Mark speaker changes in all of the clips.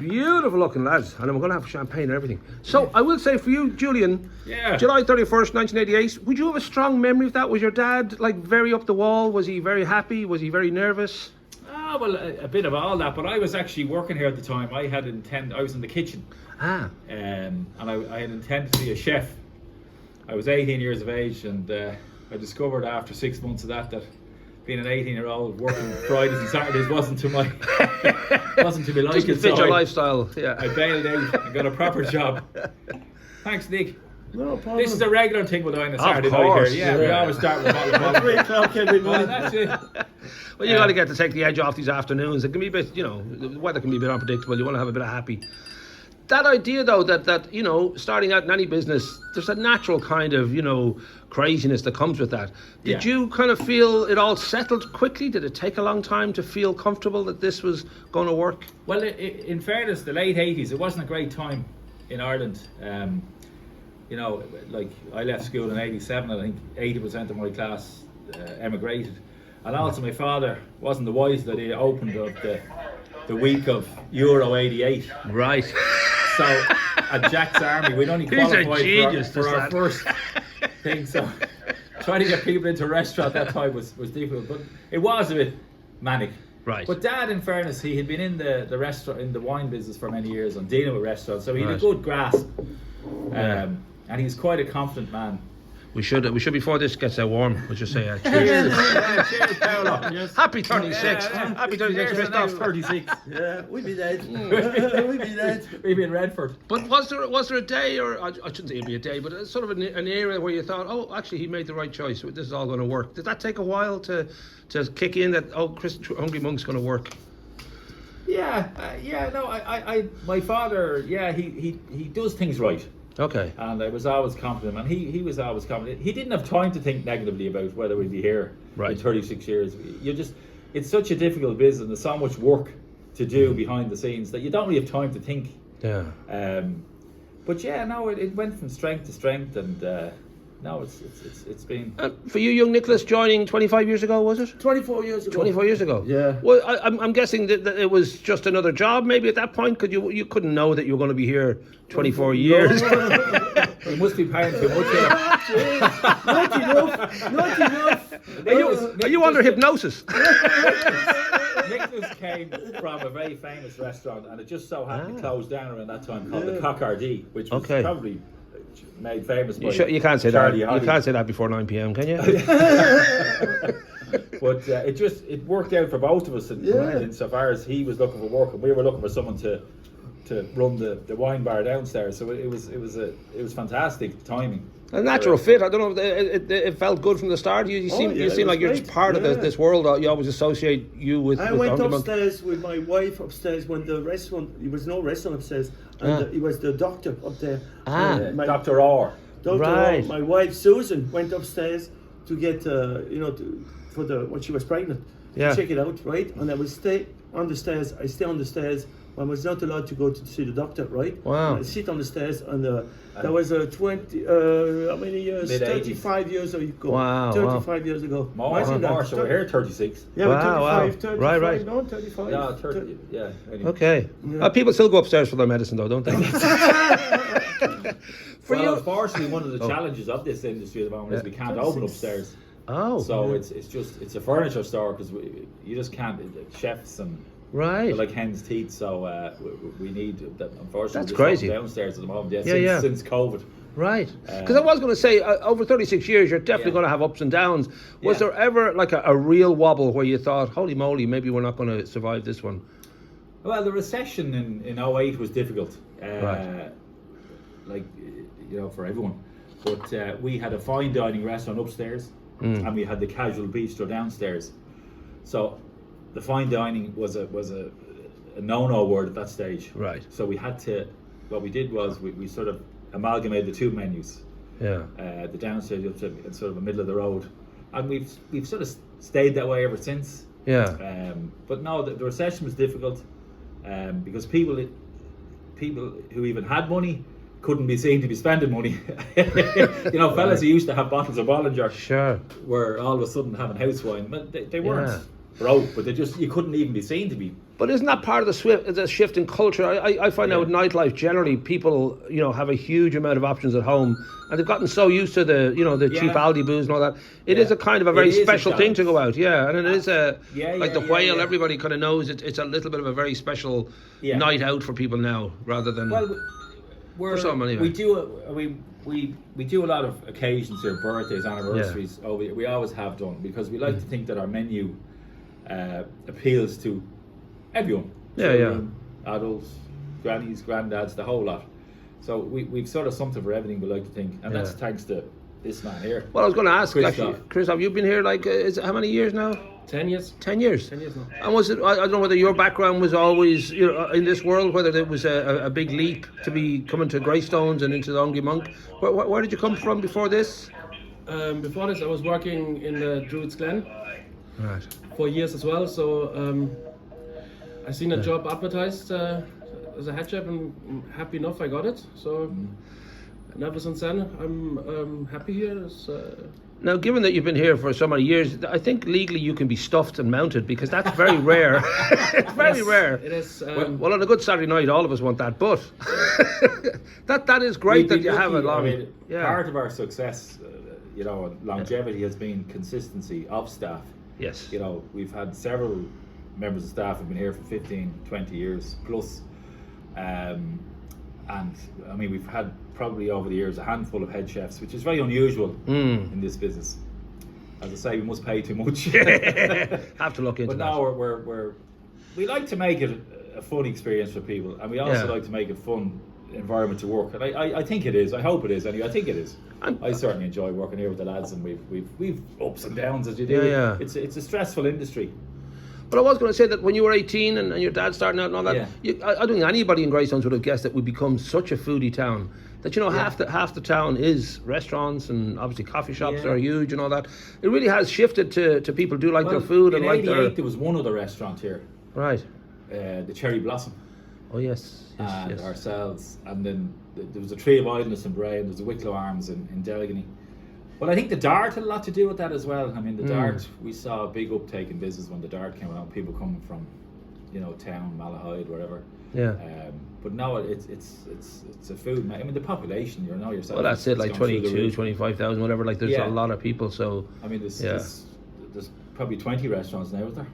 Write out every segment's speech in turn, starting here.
Speaker 1: Beautiful looking lads, and I'm going to have champagne and everything. So I will say for you, Julian,
Speaker 2: Yeah.
Speaker 1: July 31st, 1988, would you have a strong memory of that? Was your dad like very up the wall? Was he very happy? Was he very nervous?
Speaker 2: Ah, well, a bit of all that, but I was actually working here at the time. I was in the kitchen. And I had intended to be a chef. I was 18 years of age, and I discovered after 6 months of that being an 18-year-old working Fridays and Saturdays wasn't to my liking.
Speaker 1: Doesn't fit your lifestyle. Yeah.
Speaker 2: I bailed out and got a proper job. Thanks, Nick.
Speaker 3: No problem.
Speaker 2: This is a regular thing with on a Saturday night
Speaker 1: course.
Speaker 2: here. Yeah, we always start with a bottle of
Speaker 3: 3 o'clock every
Speaker 2: Well,
Speaker 3: morning.
Speaker 2: that's it.
Speaker 1: Well, you got to get to take the edge off these afternoons. It can be a bit, the weather can be a bit unpredictable. You want to have a bit of happy. That idea, though, that starting out in any business, there's a natural kind of, craziness that comes with that. Did you kind of feel it all settled quickly? Did it take a long time to feel comfortable that this was going to work?
Speaker 2: Well, in fairness, the late 80s, it wasn't a great time in Ireland. Like I left school in 87, I think 80% of my class emigrated. And also my father wasn't the wise that he opened up the week of Euro 88.
Speaker 1: Right.
Speaker 2: So at Jack's Army, we'd only qualified for our first thing. So trying to get people into a restaurant at that time was difficult. But it was a bit manic.
Speaker 1: Right.
Speaker 2: But Dad, in fairness, he had been in the restaurant, in the wine business for many years and dealing with restaurants. So he had a good grasp. And he's quite a confident man.
Speaker 1: We should before this gets warm, we'll just say cheers.
Speaker 2: Cheers, Paolo. Yes.
Speaker 1: Happy 36.
Speaker 2: Yeah.
Speaker 1: Happy 36,
Speaker 2: Cheers to the next
Speaker 1: Christoph.
Speaker 2: 36.
Speaker 3: Yeah, we'd be dead. We'd be dead.
Speaker 2: We'd be in Redford.
Speaker 1: But was there a day, or I shouldn't say it'd be a day, but sort of an era where you thought, oh, actually he made the right choice. This is all going to work. Did that take a while to kick in that Hungry Monk's going to work?
Speaker 2: My father, he does things right.
Speaker 1: Okay.
Speaker 2: And I was always confident, and he was always confident. He didn't have time to think negatively about whether we'd be here in 36 years. It's such a difficult business, there's so much work to do behind the scenes that you don't really have time to think.
Speaker 1: Yeah.
Speaker 2: But it went from strength to strength, and it's been.
Speaker 1: For you, young Nicholas, joining 25 years ago, was it?
Speaker 3: 24 years ago.
Speaker 1: 24 years ago.
Speaker 3: Yeah.
Speaker 1: Well, I'm guessing that it was just another job, maybe at that point, because you couldn't know that you were going to be here 24 years.
Speaker 2: You must be paying too much here.
Speaker 3: Not enough.
Speaker 1: Are you under hypnosis?
Speaker 2: Nicholas came from a very famous restaurant, and it just so happened to close down around that time, called the Cockardie, which was probably made famous by
Speaker 1: You can't say
Speaker 2: Charlie
Speaker 1: that.
Speaker 2: Hoddy.
Speaker 1: You can't say that before 9 p.m, can you?
Speaker 2: But it worked out for both of us insofar as he was looking for work and we were looking for someone to run the wine bar downstairs. So it was fantastic timing.
Speaker 1: A natural fit. I don't know. It felt good from the start. You seem like you're just part of this world. You always associate you with.
Speaker 3: I went upstairs with my wife upstairs when the restaurant. There was no restaurant upstairs, and it was the doctor up there.
Speaker 2: Dr. Orr.
Speaker 3: Dr. Orr. My wife Susan went upstairs to get for when she was pregnant. To check it out, right? And I would stay on the stairs. I stay on the stairs. I was not allowed to go to see the doctor, right?
Speaker 1: Wow.
Speaker 3: I sit on the stairs, and that was 20. How many years?
Speaker 2: Mid-80s.
Speaker 3: 35 years ago.
Speaker 1: Wow.
Speaker 3: 35 years ago.
Speaker 2: More, so we're here 36.
Speaker 3: Yeah,
Speaker 1: Wow,
Speaker 3: 35.
Speaker 1: Right.
Speaker 3: No, 35.
Speaker 2: Yeah, 30. Yeah. Anyway.
Speaker 1: Okay. People still go upstairs for their medicine, though, don't they?
Speaker 2: Unfortunately, one of the challenges of this industry at the moment is we can't open upstairs.
Speaker 1: Oh.
Speaker 2: So it's a furniture store because you just can't chefs and.
Speaker 1: Right.
Speaker 2: They're like hen's teeth, so we need that. Unfortunately,
Speaker 1: that's crazy.
Speaker 2: Downstairs at the moment, since COVID.
Speaker 1: Right. Because I was going to say, over 36 years, you're definitely going to have ups and downs. Was there ever like a real wobble where you thought, holy moly, maybe we're not going to survive this one?
Speaker 2: Well, the recession in 08 was difficult, for everyone. But we had a fine dining restaurant upstairs, and we had the casual bistro downstairs. So the fine dining was a no-no word at that stage.
Speaker 1: Right.
Speaker 2: So we had to. What we did was we sort of amalgamated the two menus.
Speaker 1: Yeah.
Speaker 2: The downstairs and sort of a middle of the road, and we've sort of stayed that way ever since.
Speaker 1: Yeah.
Speaker 2: But no, the recession was difficult, because people who even had money couldn't be seen to be spending money. Fellas who used to have bottles of Bollinger were all of a sudden having house wine. But they weren't broke, but you couldn't even be seen to be
Speaker 1: But isn't that part of the shift in culture? I find out with nightlife generally, people have a huge amount of options at home, and they've gotten so used to the cheap Aldi booze and all that. It is a kind of a very special thing to go out, and it is the whale. Everybody kind of knows it's a little bit of a very special night out for people now, rather than for some anyway.
Speaker 2: We do a lot of occasions here, birthdays, anniversaries. We always have done, because we like to think that our menu appeals to everyone. Children, adults, grannies, granddads, the whole lot. So we've sort of something for everything, we like to think, and that's thanks to this man here.
Speaker 1: Well, I was going to ask, actually, Christoph, you've been here how many years now?
Speaker 4: 10 years.
Speaker 1: 10 years?
Speaker 4: 10 years now.
Speaker 1: And was it, I don't know whether your background was always, in this world, whether it was a big leap to be coming to Greystones and into the Hungry Monk. Where did you come from before this?
Speaker 4: Before this, I was working in the Druids Glen for years as well. So I seen a job advertised as a head chef, and I'm happy enough I got it. So and ever since then, I'm happy here.
Speaker 1: Now, given that you've been here for so many years, I think legally you can be stuffed and mounted, because that's very rare. It's very rare.
Speaker 4: It is.
Speaker 1: Well, on a good Saturday night, all of us want that, but that is great that you have it long.
Speaker 2: Part of our success, longevity has been consistency of staff.
Speaker 1: Yes.
Speaker 2: We've had several members of staff who've been here for 15, 20 years plus. And I mean, we've had probably over the years a handful of head chefs, which is very unusual in this business. As I say, we must pay too much.
Speaker 1: Have to look into
Speaker 2: that. But now we like to make it a fun experience for people, and we also like to make it fun environment to work. And I think it is. I hope it is. Anyway, I think it is. I certainly enjoy working here with the lads, and we've ups and downs as you do. It's a stressful industry.
Speaker 1: But I was going to say that when you were 18 and your dad starting out and all that, I don't think anybody in Greystones would have guessed that we'd become such a foodie town. That half the town is restaurants, and obviously coffee shops are huge and all that. It really has shifted to people do like their food and like their.
Speaker 2: In '88 there was one other restaurant here.
Speaker 1: Right.
Speaker 2: The Cherry Blossom.
Speaker 1: Oh yes.
Speaker 2: And ourselves, and then there was a Tree of Idleness in Bray, and there's a Wicklow Arms in Delgany. Well, I think the Dart had a lot to do with that as well. I mean, the Dart, we saw a big uptake in business when the Dart came around. People coming from, town, Malahide, wherever.
Speaker 1: Yeah.
Speaker 2: But now it's a food. I mean, the population, yourself.
Speaker 1: Well, that's it, like 22, 25,000, whatever. Like, there's a lot of people. So.
Speaker 2: I mean, there's probably 20 restaurants now, is there?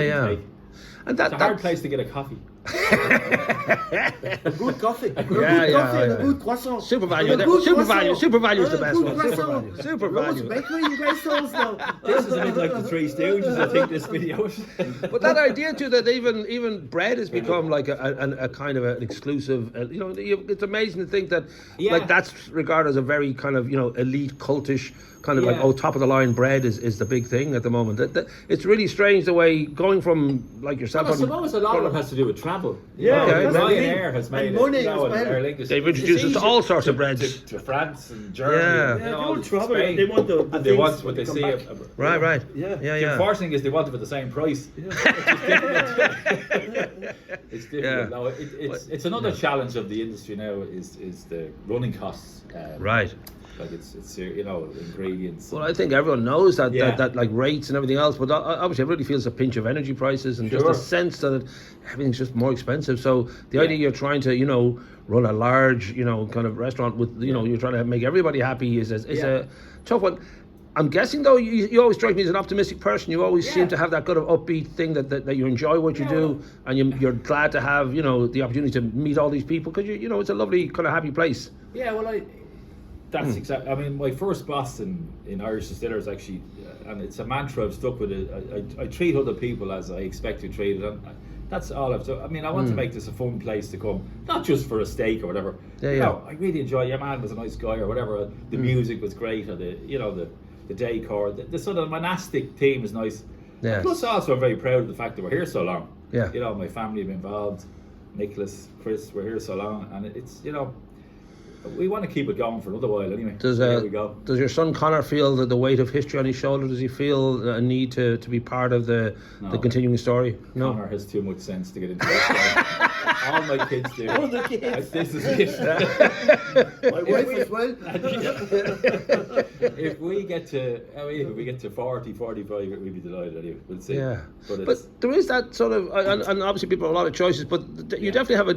Speaker 1: Yeah.
Speaker 3: And
Speaker 2: it's a hard place to get a coffee.
Speaker 3: A good coffee. A good coffee and a good croissant.
Speaker 1: Super value. Super value is the best one. Super value.
Speaker 3: Bakery in Greystones now.
Speaker 2: This is a bit like the Three Stooges, I think, this video.
Speaker 1: But that idea too, that even bread has become like a kind of an exclusive. It's amazing to think that like that's regarded as a very kind of elite cultish kind of like top of the line bread is the big thing at the moment. It's really strange the way going from like yourself.
Speaker 2: I suppose a lot of it has to do with travel.
Speaker 3: Ryanair
Speaker 2: has made
Speaker 3: money
Speaker 2: it.
Speaker 3: as well.
Speaker 1: They've introduced us to all sorts of breads.
Speaker 2: To France and Germany.
Speaker 3: They want travel. They want
Speaker 2: they want what they see.
Speaker 1: Right.
Speaker 2: The unfortunate thing is they want it for the same price. It's difficult. No, it's another challenge of the industry now is the running costs.
Speaker 1: Right.
Speaker 2: Like it's ingredients.
Speaker 1: Well, I think everyone knows that like rates and everything else, but obviously everybody feels a pinch of energy prices and just a sense that everything's just more expensive. So the idea you're trying to run a large kind of restaurant with you're trying to make everybody happy is a tough one. I'm guessing though you always strike me as an optimistic person. You always seem to have that kind of upbeat thing that you enjoy what you do, and you're glad to have the opportunity to meet all these people because it's a lovely kind of happy place.
Speaker 2: Yeah, well that's exactly. I mean, my first boss in Irish Distillers actually, and it's a mantra I've stuck with it. I treat other people as I expect to be treated, and that's all I've done. I mean, I want to make this a fun place to come, not just for a steak or whatever. I really enjoy. Your man was a nice guy or whatever. The music was great, or the decor, the sort of monastic theme is nice. Yeah. Plus, also I'm very proud of the fact that we're here so long. Yeah. My family have been involved. Nicholas, Chris, we're here so long, and it's we want to keep it going for another while anyway. There we go. Does
Speaker 1: your son Connor feel the weight of history on his shoulders? Does he feel a need to be part of the continuing story?
Speaker 2: No. Connor has too much sense to get into that. All my kids do.
Speaker 3: All the kids.
Speaker 2: This is it.
Speaker 3: My wife as well.
Speaker 2: If we get to, if we get to 40, 45, we'll be delighted anyway. We'll see.
Speaker 1: Yeah,
Speaker 2: but
Speaker 1: there is that sort of, and obviously people have a lot of choices, but you definitely have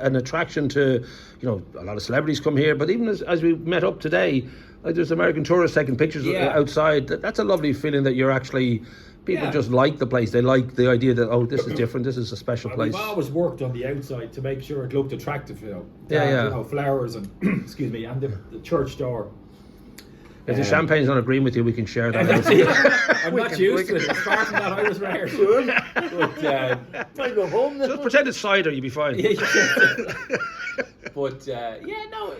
Speaker 1: an attraction to, you know, a lot of celebrities come here. But even as we met up today, like there's American tourists taking pictures outside. That's a lovely feeling that you're actually. People just like the place. They like the idea that, oh, this is different. This is a special place.
Speaker 2: We've always worked on the outside to make sure it looked attractive, you know.
Speaker 1: You
Speaker 2: know, flowers and excuse me, and the church door.
Speaker 1: If the champagne's not agreeing with you, we can share that.
Speaker 2: I'm not used to it. Apart from that, I was rare.
Speaker 3: Sure.
Speaker 2: But
Speaker 3: I go home now.
Speaker 1: Just pretend it's cider, you'll be fine.
Speaker 2: But no,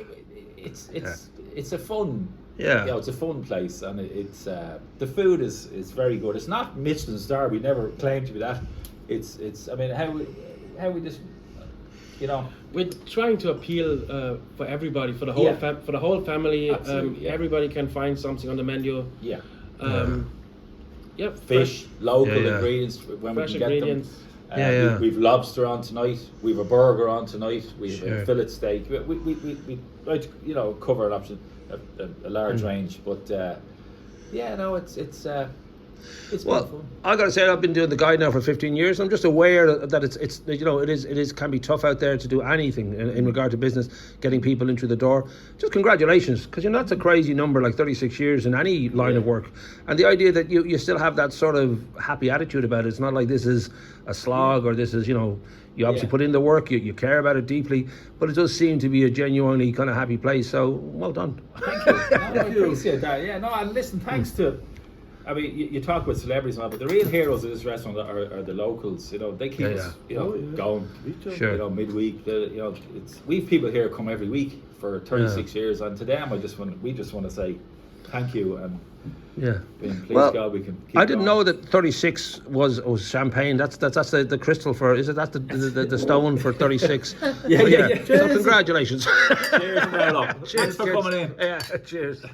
Speaker 2: it's a fun.
Speaker 1: Yeah.
Speaker 2: You know, it's a fun place, and it's the food is very good. It's not Michelin star. We never claimed to be that. It's. I mean, how we just, you know.
Speaker 4: We're trying to appeal for everybody, for the whole for the whole family. Everybody can find something on the menu.
Speaker 2: Yeah.
Speaker 4: Fresh,
Speaker 2: Fish, local ingredients when we
Speaker 4: fresh
Speaker 2: can get
Speaker 4: ingredients.
Speaker 2: them. We've lobster on tonight. We've a burger on tonight. We have a fillet steak. We like to, you know, cover an option. A large range, but it's
Speaker 1: well,
Speaker 2: fun.
Speaker 1: I got to say, I've been doing the guide now for 15 years. I'm just aware that it's you know, it is can be tough out there to do anything in regard to business, getting people into the door. Just congratulations, because you know that's a crazy number, like 36 years in any line of work, and the idea that you still have that sort of happy attitude about it. It's not like this is a slog or this is, you know. You obviously put in the work, you care about it deeply, but it does seem to be a genuinely kind of happy place, so well done.
Speaker 2: Thank you. I appreciate that. Yeah, no, and listen, thanks to, I mean, you talk about celebrities and all, but the real heroes of this restaurant are the locals. You know, they keep us, you know, going.
Speaker 1: Sure.
Speaker 2: You know, midweek. You know, we've people here come every week for 36 years, and to them, we just want to say thank you, and please God, we can keep
Speaker 1: I didn't
Speaker 2: going.
Speaker 1: know that 36 was champagne. That's the crystal for, is it? That's the stone for 36.
Speaker 2: Yeah.
Speaker 1: So congratulations.
Speaker 2: Cheers, Marlo. Thanks for coming in.
Speaker 1: Yeah, cheers.